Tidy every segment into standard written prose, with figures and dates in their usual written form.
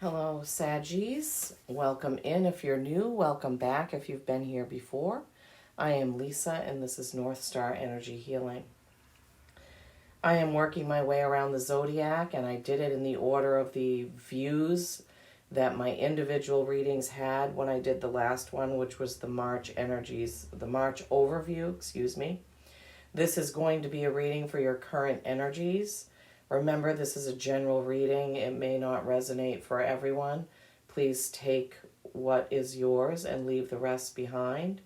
Hello, Saggies. Welcome in if you're new. Welcome back if you've been here before. I am Lisa, and this is North Star Energy Healing. I am working my way around the zodiac, and I did it in the order of the views that my individual readings had when I did the last one, which was the March energies, the March overview, excuse me. This is going to be a reading for your current energies. Remember, this is a general reading. It may not resonate for everyone. Please take what is yours and leave the rest behind.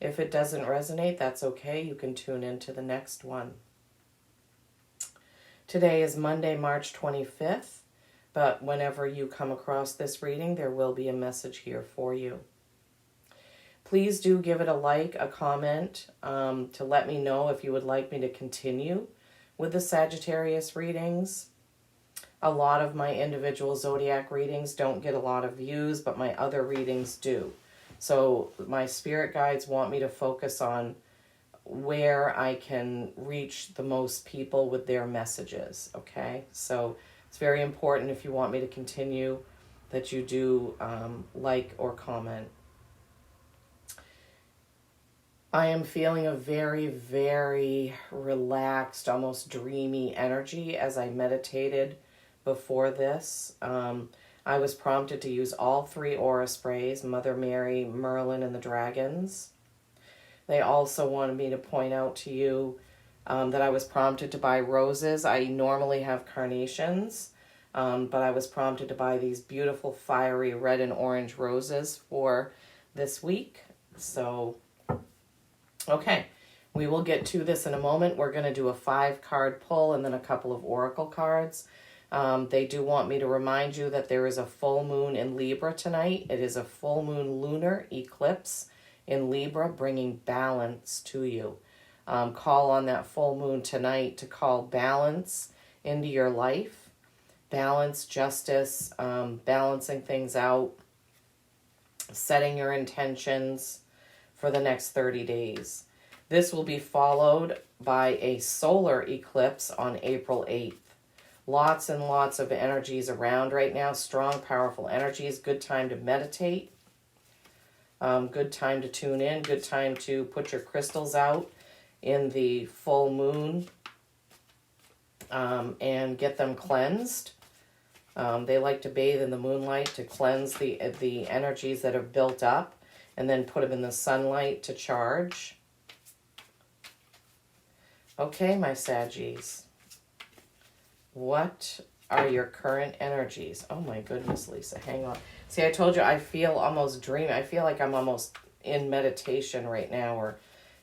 If it doesn't resonate, that's okay. You can tune into the next one. Today is Monday, March 25th, but whenever you come across this reading, there will be a message here for you. Please do give it a like, a comment, to let me know if you would like me to continue with the Sagittarius readings. A lot of my individual zodiac readings don't get a lot of views, but my other readings do. So my spirit guides want me to focus on where I can reach the most people with their messages, okay? So it's very important, if you want me to continue, that you do like or comment. I am feeling a very, very relaxed, almost dreamy energy as I meditated before this. I was prompted to use all three aura sprays, Mother Mary, Merlin, and the Dragons. They also wanted me to point out to you that I was prompted to buy roses. I normally have carnations, but I was prompted to buy these beautiful fiery red and orange roses for this week. So okay, we will get to this in a moment. We're going to do a 5-card pull and then a couple of oracle cards. They do want me to remind you that there is a full moon in Libra tonight. It is a full moon lunar eclipse in Libra, bringing balance to you. Call on that full moon tonight to call balance into your life. Balance, justice, balancing things out, setting your intentions for the next 30 days. This will be followed by a solar eclipse on April 8th. Lots and lots of energies around right now. Strong, powerful energies. Good time to meditate. Good time to tune in. Good time to put your crystals out in the full moon and get them cleansed. They like to bathe in the moonlight to cleanse the energies that have built up, and then put them in the sunlight to charge. Okay, my Saggies. What are your current energies? Oh my goodness, Lisa, hang on. See, I told you I feel almost dreamy. I feel like I'm almost in meditation right now, or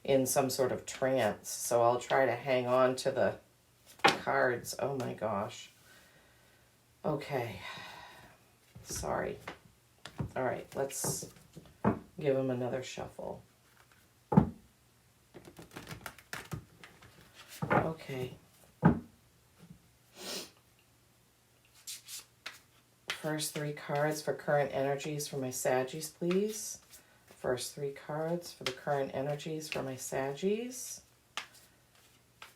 in some sort of trance. So I'll try to hang on to the cards. Oh my gosh. Okay. Sorry. All right, let's give them another shuffle. Okay. First 3 cards for current energies for my Saggies, please. First 3 cards for the current energies for my Saggies.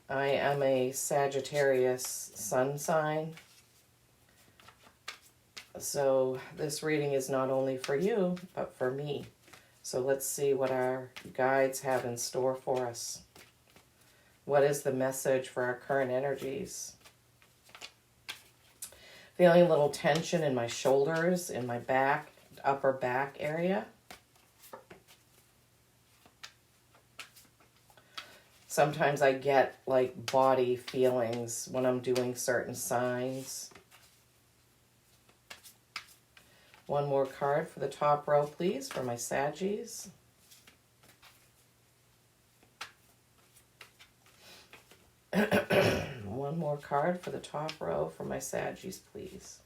I am a Sagittarius sun sign. So this reading is not only for you, but for me. So let's see what our guides have in store for us. What is the message for our current energies? Feeling a little tension in my shoulders, in my back, upper back area. Sometimes I get like body feelings when I'm doing certain signs. One more card for the top row, please, for my Saggies. One more card for the top row for my Saggies, please.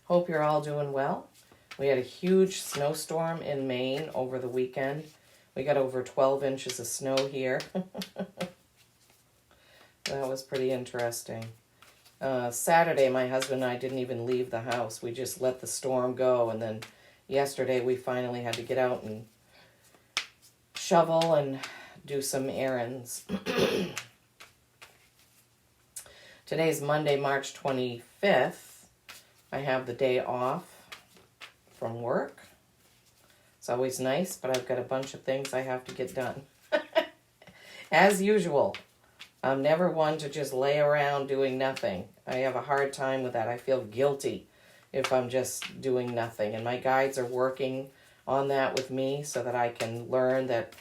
Hope you're all doing well. We had a huge snowstorm in Maine over the weekend. We got over 12 inches of snow here. That was pretty interesting. Saturday, my husband and I didn't even leave the house. We just let the storm go, and then yesterday we finally had to get out and shovel and do some errands. Today's Monday, March 25th. I have the day off from work. It's always nice, but I've got a bunch of things I have to get done. As usual, I'm never one to just lay around doing nothing. I have a hard time with that. I feel guilty if I'm just doing nothing. And my guides are working on that with me so that I can learn that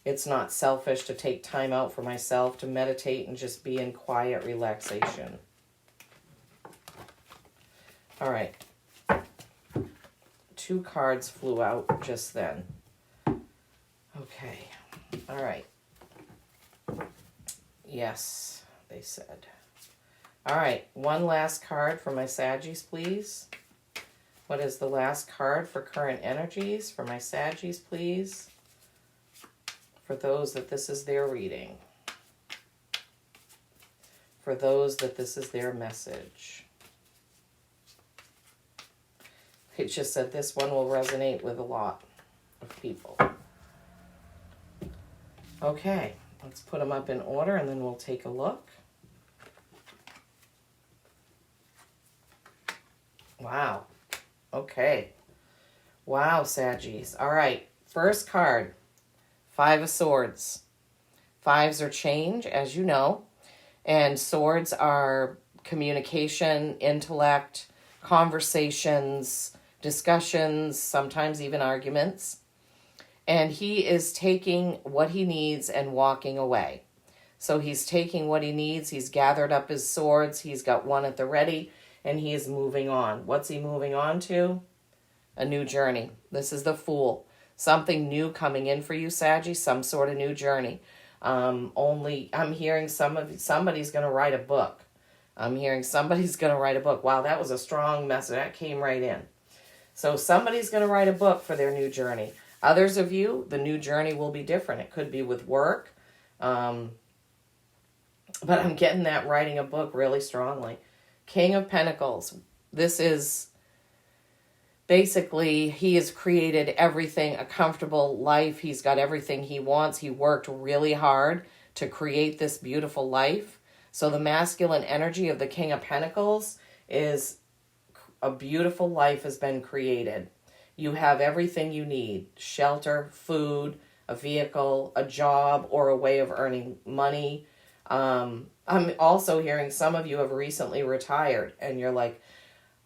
it's not selfish to take time out for myself to meditate and just be in quiet relaxation. All right. 2 cards flew out just then. Okay. All right. Yes, they said. All right. One last card for my Saggies, please. What is the last card for current energies for my Saggies, please? For those that this is their reading. For those that this is their message. It just said this one will resonate with a lot of people. Okay, let's put them up in order and then we'll take a look. Wow. Okay. Wow, Saggies. All right, first card. 5 of Swords. 5s are change, as you know, and swords are communication, intellect, conversations, discussions, sometimes even arguments. And he is taking what he needs and walking away. So he's taking what he needs. He's gathered up his swords. He's got one at the ready, and he is moving on. What's he moving on to? A new journey. This is the Fool. Something new coming in for you, Saggy, some sort of new journey. I'm hearing somebody's going to write a book. I'm hearing somebody's going to write a book. Wow, that was a strong message. That came right in. So somebody's going to write a book for their new journey. Others of you, the new journey will be different. It could be with work. But I'm getting that writing a book really strongly. King of Pentacles. This is basically, he has created everything, a comfortable life. He's got everything he wants. He worked really hard to create this beautiful life. So the masculine energy of the King of Pentacles is a beautiful life has been created. You have everything you need. Shelter, food, a vehicle, a job, or a way of earning money. I'm also hearing some of you have recently retired and you're like,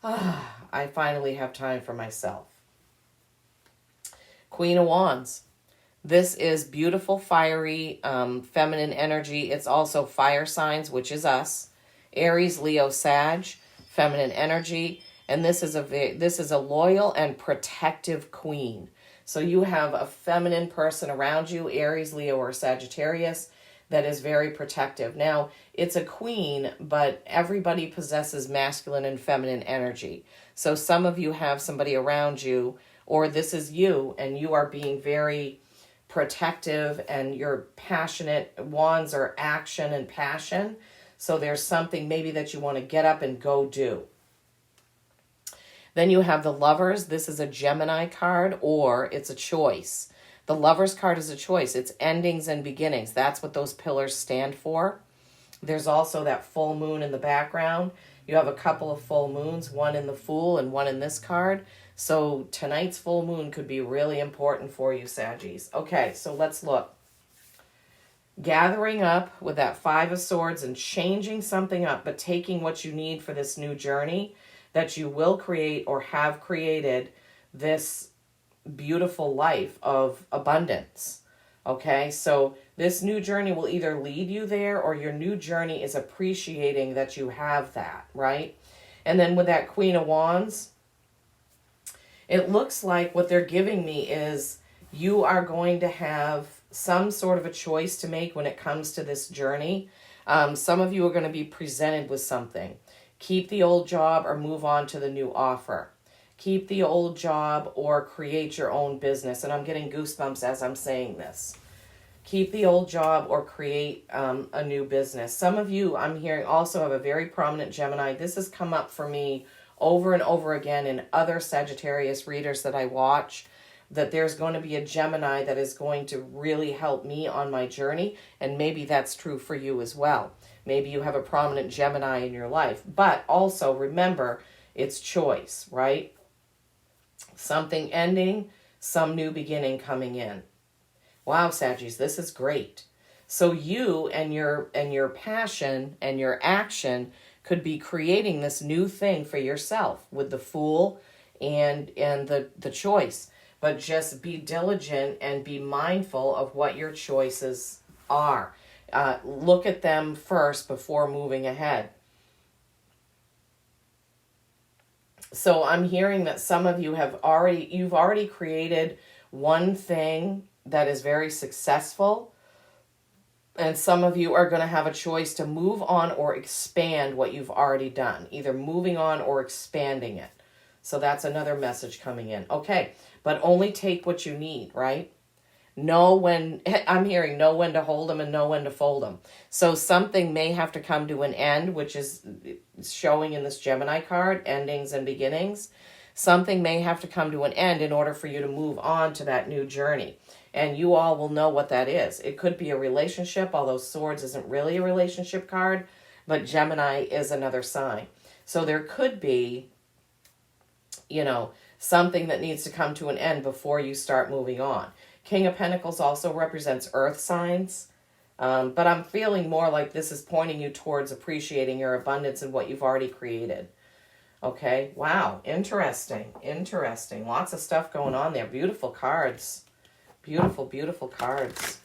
I finally have time for myself. Queen of Wands. This is beautiful, fiery, feminine energy. It's also fire signs, which is us. Aries, Leo, Sag, feminine energy. And this is a loyal and protective queen. So you have a feminine person around you, Aries, Leo, or Sagittarius, that is very protective. Now, it's a queen, but everybody possesses masculine and feminine energy. So some of you have somebody around you, or this is you, and you are being very protective and you're passionate. Wands are action and passion. So there's something maybe that you want to get up and go do. Then you have the Lovers. This is a Gemini card, or it's a choice. The Lovers card is a choice. It's endings and beginnings. That's what those pillars stand for. There's also that full moon in the background. You have a couple of full moons, one in the Fool and one in this card. So tonight's full moon could be really important for you, Saggies. Okay, so let's look. Gathering up with that 5 of Swords and changing something up, but taking what you need for this new journey that you will create or have created this beautiful life of abundance. Okay, so this new journey will either lead you there or your new journey is appreciating that you have that, right? And then with that Queen of Wands, it looks like what they're giving me is you are going to have some sort of a choice to make when it comes to this journey. Some of you are going to be presented with something. Keep the old job or move on to the new offer. Keep the old job or create your own business. And I'm getting goosebumps as I'm saying this. Keep the old job or create a new business. Some of you, I'm hearing, also have a very prominent Gemini. This has come up for me over and over again in other Sagittarius readers that I watch. that there's going to be a Gemini that is going to really help me on my journey. And maybe that's true for you as well. Maybe you have a prominent Gemini in your life. But also remember, it's choice, right? Something ending, some new beginning coming in. Wow, Saggies, this is great. So you and your passion and your action could be creating this new thing for yourself with the Fool and the choice. But just be diligent and be mindful of what your choices are. Look at them first before moving ahead. So I'm hearing that some of you you've already created one thing that is very successful. And some of you are going to have a choice to move on or expand what you've already done. Either moving on or expanding it. So that's another message coming in. Okay, but only take what you need, right? I'm hearing know when to hold them and know when to fold them. So something may have to come to an end, which is showing in this Gemini card, endings and beginnings. Something may have to come to an end in order for you to move on to that new journey. And you all will know what that is. It could be a relationship, although Swords isn't really a relationship card, but Gemini is another sign. So there could be, something that needs to come to an end before you start moving on. King of Pentacles also represents earth signs. But I'm feeling more like this is pointing you towards appreciating your abundance and what you've already created. Okay, wow, interesting. Lots of stuff going on there. Beautiful cards. Beautiful, beautiful cards.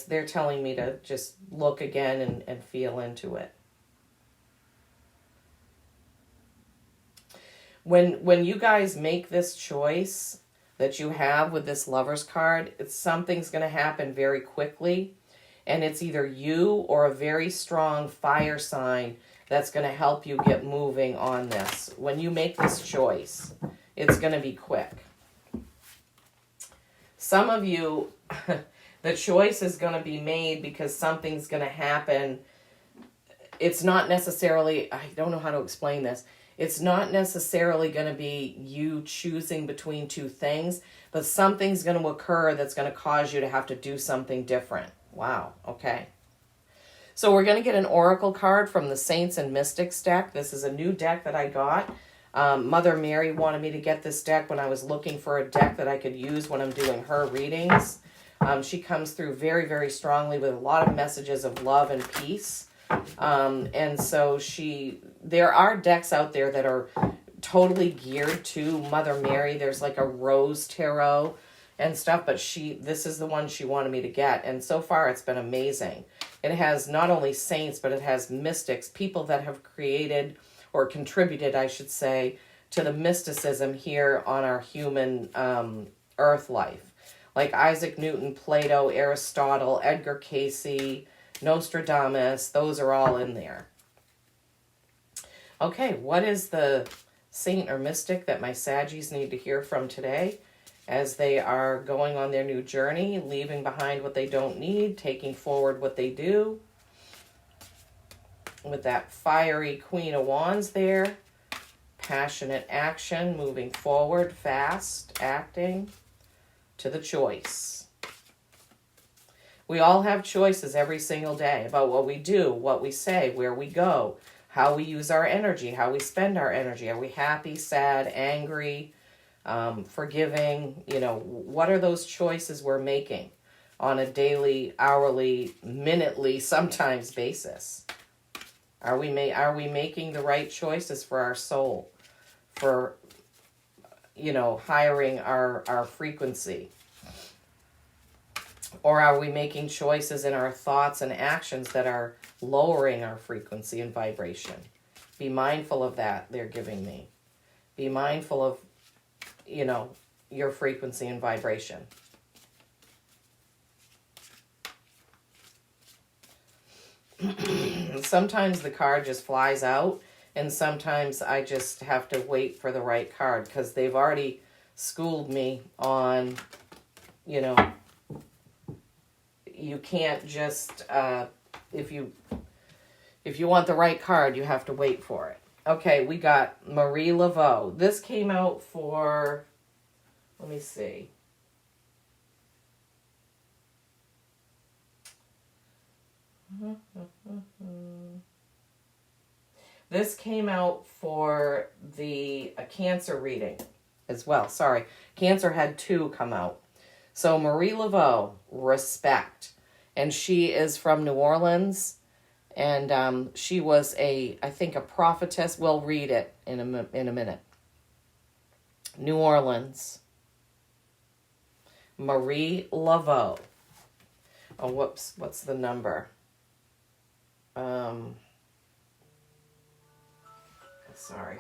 They're telling me to just look again and feel into it. When you guys make this choice that you have with this Lover's card, something's going to happen very quickly. And it's either you or a very strong fire sign that's going to help you get moving on this. When you make this choice, it's going to be quick. Some of you, the choice is going to be made because something's going to happen. It's not necessarily, I don't know how to explain this. It's not necessarily going to be you choosing between two things, but something's going to occur that's going to cause you to have to do something different. Wow, okay. So we're going to get an oracle card from the Saints and Mystics deck. This is a new deck that I got. Mother Mary wanted me to get this deck when I was looking for a deck that I could use when I'm doing her readings. She comes through very, very strongly with a lot of messages of love and peace. And so there are decks out there that are totally geared to Mother Mary. There's like a Rose Tarot and stuff, but this is the one she wanted me to get. And so far it's been amazing. It has not only saints, but it has mystics, people that have created or contributed, I should say, to the mysticism here on our human earth life. Like Isaac Newton, Plato, Aristotle, Edgar Cayce, Nostradamus, those are all in there. Okay, what is the saint or mystic that my Saggies need to hear from today as they are going on their new journey, leaving behind what they don't need, taking forward what they do? With that fiery Queen of Wands there, passionate action, moving forward, fast, acting, to the choice. We all have choices every single day about what we do, what we say, where we go, how we use our energy, how we spend our energy. Are we happy, sad, angry, forgiving? What are those choices we're making on a daily, hourly, minutely, sometimes basis? Are we making the right choices for our soul, for, hiring our frequency? Or are we making choices in our thoughts and actions that are lowering our frequency and vibration? Be mindful of that, they're giving me. Be mindful of, your frequency and vibration. Sometimes the card just flies out, and sometimes I just have to wait for the right card because they've already schooled me on, you can't just, if you want the right card, you have to wait for it. Okay, we got Marie Laveau. This came out for, let me see. This came out for the Cancer reading as well. Sorry, Cancer had 2 come out. So Marie Laveau, respect. And she is from New Orleans. And she was I think a prophetess. We'll read it in a minute. New Orleans. Marie Laveau. Oh, whoops. What's the number? Sorry.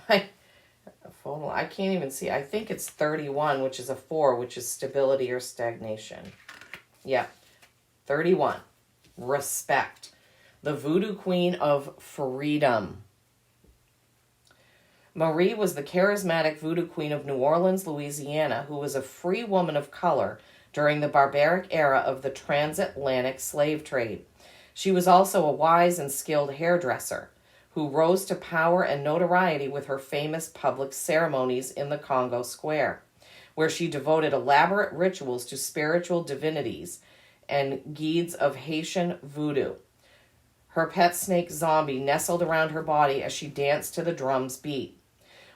My phone, I can't even see. I think it's 31, which is a 4, which is stability or stagnation. Yeah. 31. Respect. The voodoo queen of freedom. Marie was the charismatic voodoo queen of New Orleans, Louisiana, who was a free woman of color during the barbaric era of the transatlantic slave trade. She was also a wise and skilled hairdresser who rose to power and notoriety with her famous public ceremonies in the Congo Square, where she devoted elaborate rituals to spiritual divinities and guides of Haitian voodoo. Her pet snake Zombie nestled around her body as she danced to the drum's beat.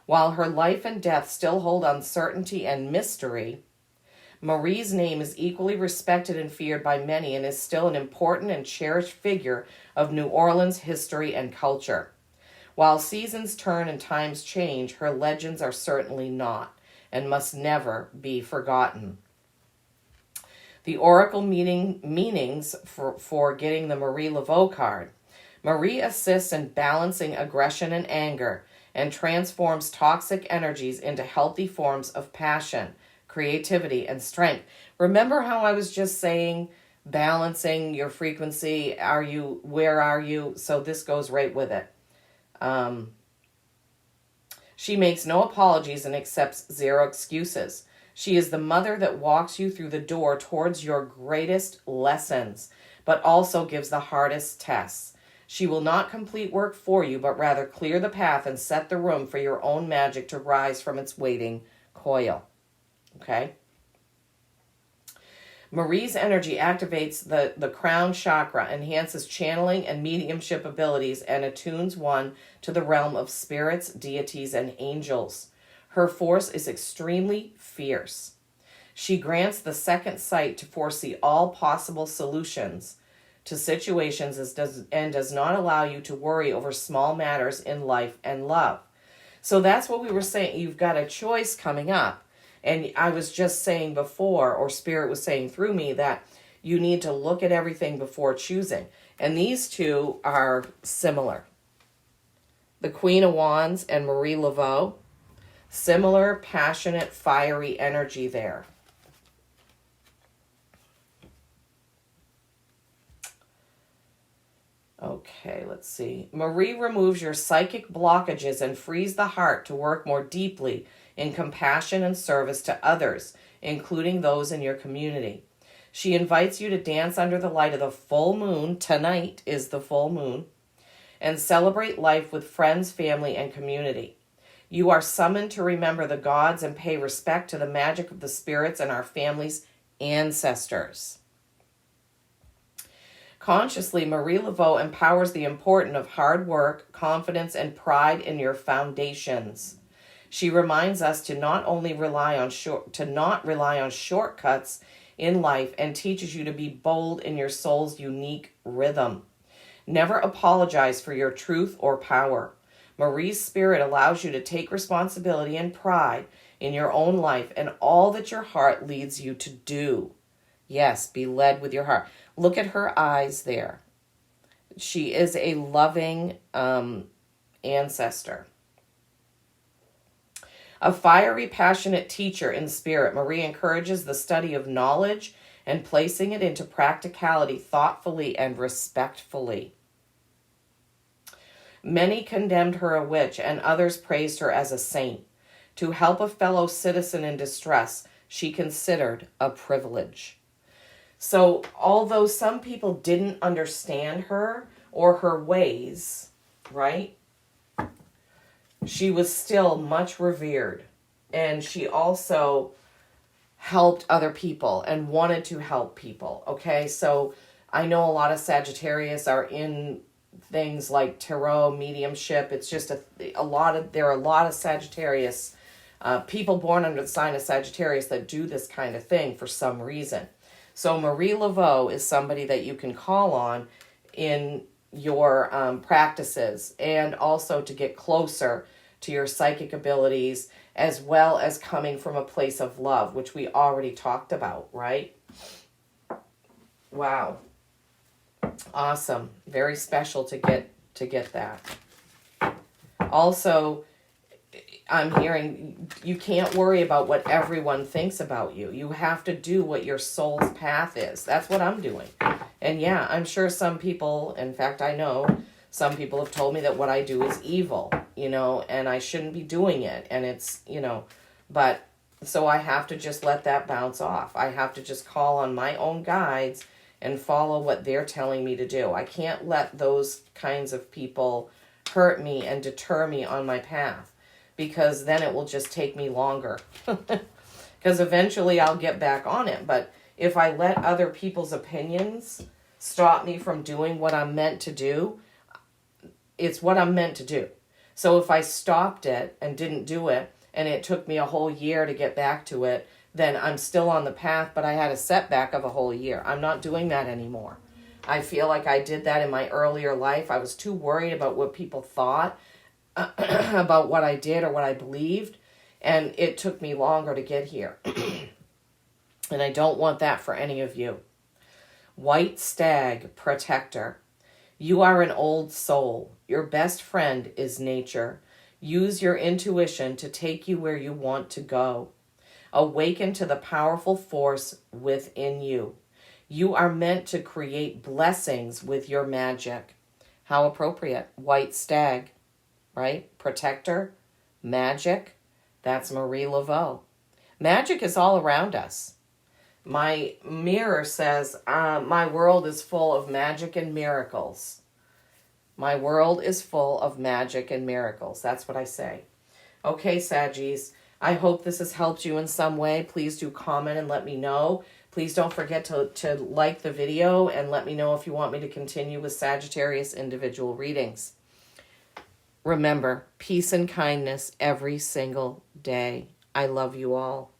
While her life and death still hold uncertainty and mystery, Marie's name is equally respected and feared by many and is still an important and cherished figure of New Orleans history and culture. While seasons turn and times change, her legends are certainly not and must never be forgotten. The oracle meanings for getting the Marie Laveau card. Marie assists in balancing aggression and anger and transforms toxic energies into healthy forms of passion, creativity, and strength. Remember how I was just saying balancing your frequency? Where are you? So this goes right with it. She makes no apologies and accepts 0 excuses. She is the mother that walks you through the door towards your greatest lessons, but also gives the hardest tests. She will not complete work for you, but rather clear the path and set the room for your own magic to rise from its waiting coil. Okay? Marie's energy activates the crown chakra, enhances channeling and mediumship abilities, and attunes one to the realm of spirits, deities, and angels. Her force is extremely fierce. She grants the second sight to foresee all possible solutions to situations and does not allow you to worry over small matters in life and love. So that's what we were saying. You've got a choice coming up. And I was just saying before, or Spirit was saying through me, that you need to look at everything before choosing. And these two are similar. The Queen of Wands and Marie Laveau. Similar, passionate, fiery energy there. Okay, let's see. Marie removes your psychic blockages and frees the heart to work more deeply in compassion and service to others, including those in your community. She invites you to dance under the light of the full moon. Tonight is the full moon. And celebrate life with friends, family, and community. You are summoned to remember the gods and pay respect to the magic of the spirits and our family's ancestors. Consciously, Marie Laveau empowers the importance of hard work, confidence, and pride in your foundations. She reminds us to not rely on shortcuts in life, and teaches you to be bold in your soul's unique rhythm. Never apologize for your truth or power. Marie's spirit allows you to take responsibility and pride in your own life and all that your heart leads you to do. Yes, be led with your heart. Look at her eyes there. She is a loving ancestor. A fiery, passionate teacher in spirit, Marie encourages the study of knowledge and placing it into practicality thoughtfully and respectfully. Many condemned her a witch, and others praised her as a saint. To help a fellow citizen in distress, she considered a privilege. So, although some people didn't understand her or her ways, right? she was still much revered. And she also helped other people and wanted to help people. Okay, so I know a lot of Sagittarius are in things like tarot, mediumship. It's just there are a lot of Sagittarius people born under the sign of Sagittarius that do this kind of thing for some reason. So Marie Laveau is somebody that you can call on in your practices, and also to get closer to your psychic abilities, as well as coming from a place of love, which we already talked about, right? Wow. Awesome. Very special to get that. Also, I'm hearing you can't worry about what everyone thinks about you. You have to do what your soul's path is. That's what I'm doing. And yeah, I'm sure some people, in fact, I know some people have told me that what I do is evil, and I shouldn't be doing it. And it's, but so I have to just let that bounce off. I have to just call on my own guides and follow what they're telling me to do. I can't let those kinds of people hurt me and deter me on my path, because then it will just take me longer. Because eventually I'll get back on it. But if I let other people's opinions stop me from doing what I'm meant to do, it's what I'm meant to do. So if I stopped it and didn't do it, and it took me a whole year to get back to it, then I'm still on the path, but I had a setback of a whole year. I'm not doing that anymore. I feel like I did that in my earlier life. I was too worried about what people thought about what I did or what I believed, and it took me longer to get here. And I don't want that for any of you. White Stag, Protector. You are an old soul. Your best friend is nature. Use your intuition to take you where you want to go. Awaken to the powerful force within you. You are meant to create blessings with your magic. How appropriate. White Stag, right? Protector, magic. That's Marie Laveau. Magic is all around us. My mirror says, my world is full of magic and miracles. My world is full of magic and miracles. That's what I say. Okay, Saggies, I hope this has helped you in some way. Please do comment and let me know. Please don't forget to like the video and let me know if you want me to continue with Sagittarius individual readings. Remember, peace and kindness every single day. I love you all.